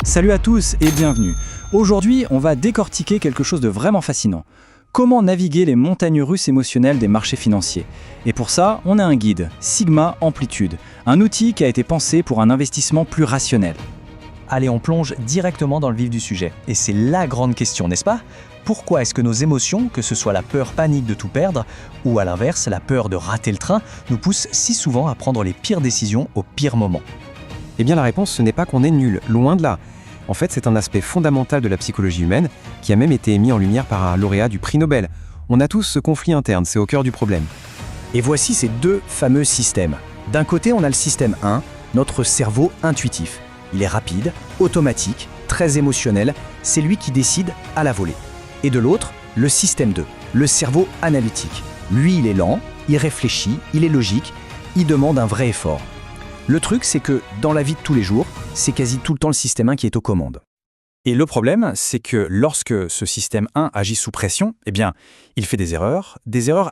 Salut à tous et bienvenue. Aujourd'hui, on va décortiquer quelque chose de vraiment fascinant. Comment naviguer les montagnes russes émotionnelles des marchés financiers. Et pour ça, on a un guide, Sigma Amplitude, un outil qui a été pensé pour un investissement plus rationnel. Allez, on plonge directement dans le vif du sujet. Et c'est la grande question, n'est-ce pas? Pourquoi est-ce que nos émotions, que ce soit la peur panique de tout perdre, ou à l'inverse, la peur de rater le train, nous poussent si souvent à prendre les pires décisions au pire moment? Eh bien la réponse, ce n'est pas qu'on est nul, loin de là. En fait, c'est un aspect fondamental de la psychologie humaine qui a même été mis en lumière par un lauréat du prix Nobel. On a tous ce conflit interne, c'est au cœur du problème. Et voici ces deux fameux systèmes. D'un côté, on a le système 1, notre cerveau intuitif. Il est rapide, automatique, très émotionnel, c'est lui qui décide à la volée. Et de l'autre, le système 2, le cerveau analytique. Lui, il est lent, il réfléchit, il est logique, il demande un vrai effort. Le truc, c'est que dans la vie de tous les jours, c'est quasi tout le temps le système 1 qui est aux commandes. Et le problème, c'est que lorsque ce système 1 agit sous pression, eh bien, il fait des erreurs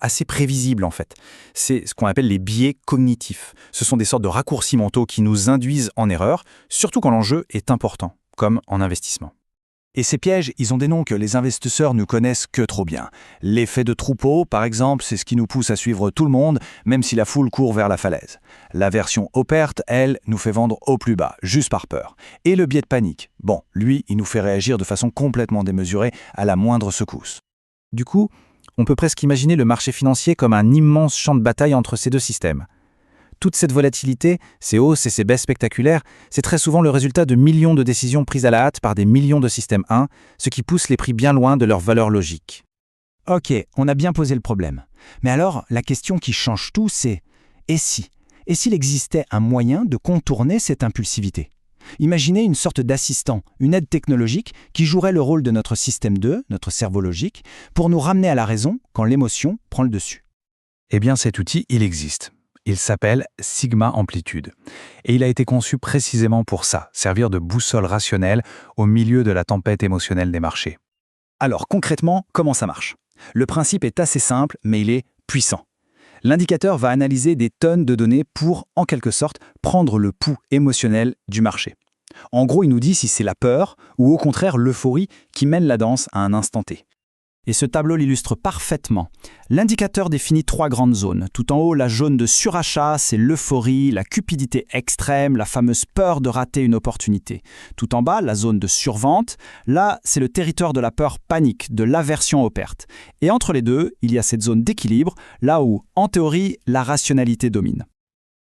assez prévisibles en fait. C'est ce qu'on appelle les biais cognitifs. Ce sont des sortes de raccourcis mentaux qui nous induisent en erreur, surtout quand l'enjeu est important, comme en investissement. Et ces pièges, ils ont des noms que les investisseurs ne connaissent que trop bien. L'effet de troupeau, par exemple, c'est ce qui nous pousse à suivre tout le monde, même si la foule court vers la falaise. L'aversion aux pertes, elle, nous fait vendre au plus bas, juste par peur. Et le biais de panique, bon, lui, il nous fait réagir de façon complètement démesurée à la moindre secousse. Du coup, on peut presque imaginer le marché financier comme un immense champ de bataille entre ces deux systèmes. Toute cette volatilité, ces hausses et ces baisses spectaculaires, c'est très souvent le résultat de millions de décisions prises à la hâte par des millions de systèmes 1, ce qui pousse les prix bien loin de leur valeur logique. Ok, on a bien posé le problème. Mais alors, la question qui change tout, c'est « et si ?» Et s'il existait un moyen de contourner cette impulsivité? Imaginez une sorte d'assistant, une aide technologique qui jouerait le rôle de notre système 2, notre cerveau logique, pour nous ramener à la raison quand l'émotion prend le dessus. Eh bien cet outil, il existe. Il s'appelle Sigma Amplitude. Et il a été conçu précisément pour ça, servir de boussole rationnelle au milieu de la tempête émotionnelle des marchés. Alors concrètement, comment ça marche? Le principe est assez simple, mais il est puissant. L'indicateur va analyser des tonnes de données pour, en quelque sorte, prendre le pouls émotionnel du marché. En gros, il nous dit si c'est la peur ou au contraire l'euphorie qui mène la danse à un instant T. Et ce tableau l'illustre parfaitement. L'indicateur définit 3 grandes zones. Tout en haut, la zone de surachat, c'est l'euphorie, la cupidité extrême, la fameuse peur de rater une opportunité. Tout en bas, la zone de survente, là, c'est le territoire de la peur panique, de l'aversion aux pertes. Et entre les deux, il y a cette zone d'équilibre, là où, en théorie, la rationalité domine.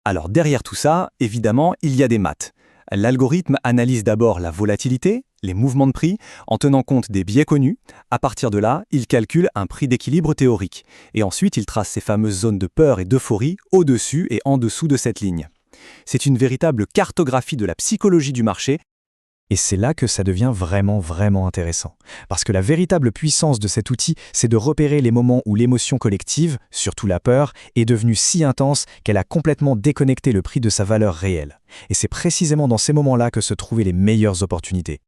Alors derrière tout ça, évidemment, il y a des maths. L'algorithme analyse d'abord la volatilité, les mouvements de prix, en tenant compte des biais connus. À partir de là, il calcule un prix d'équilibre théorique. Et ensuite, il trace ces fameuses zones de peur et d'euphorie au-dessus et en dessous de cette ligne. C'est une véritable cartographie de la psychologie du marché. Et c'est là que ça devient vraiment intéressant. Parce que la véritable puissance de cet outil, c'est de repérer les moments où l'émotion collective, surtout la peur, est devenue si intense qu'elle a complètement déconnecté le prix de sa valeur réelle. Et c'est précisément dans ces moments-là que se trouvaient les meilleures opportunités.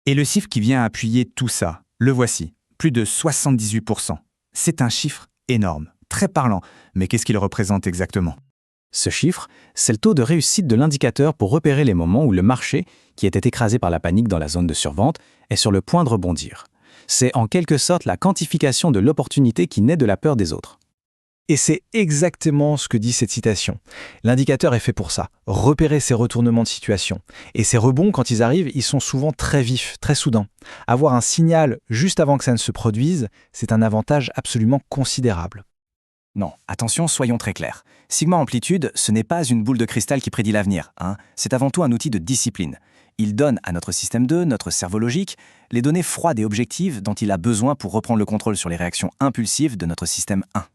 Et le chiffre qui vient appuyer tout ça, le voici, plus de 78%. C'est un chiffre énorme, très parlant, mais qu'est-ce qu'il représente exactement? Ce chiffre, c'est le taux de réussite de l'indicateur pour repérer les moments où le marché, qui était écrasé par la panique dans la zone de survente, est sur le point de rebondir. C'est en quelque sorte la quantification de l'opportunité qui naît de la peur des autres. Et c'est exactement ce que dit cette citation. L'indicateur est fait pour ça, repérer ces retournements de situation. Et ces rebonds, quand ils arrivent, ils sont souvent très vifs, très soudains. Avoir un signal juste avant que ça ne se produise, c'est un avantage absolument considérable. Non, attention, soyons très clairs. Sigma Amplitude, ce n'est pas une boule de cristal qui prédit l'avenir. C'est avant tout un outil de discipline. Il donne à notre système 2, notre cerveau logique, les données froides et objectives dont il a besoin pour reprendre le contrôle sur les réactions impulsives de notre système 1.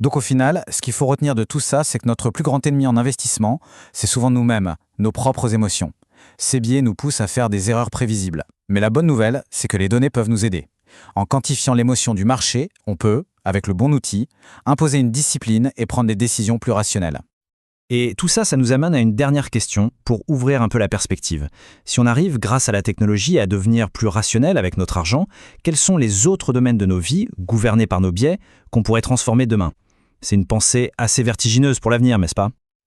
Donc au final, ce qu'il faut retenir de tout ça, c'est que notre plus grand ennemi en investissement, c'est souvent nous-mêmes, nos propres émotions. Ces biais nous poussent à faire des erreurs prévisibles. Mais la bonne nouvelle, c'est que les données peuvent nous aider. En quantifiant l'émotion du marché, on peut, avec le bon outil, imposer une discipline et prendre des décisions plus rationnelles. Et tout ça, ça nous amène à une dernière question pour ouvrir un peu la perspective. Si on arrive, grâce à la technologie, à devenir plus rationnel avec notre argent, quels sont les autres domaines de nos vies, gouvernés par nos biais, qu'on pourrait transformer demain? C'est une pensée assez vertigineuse pour l'avenir, n'est-ce pas?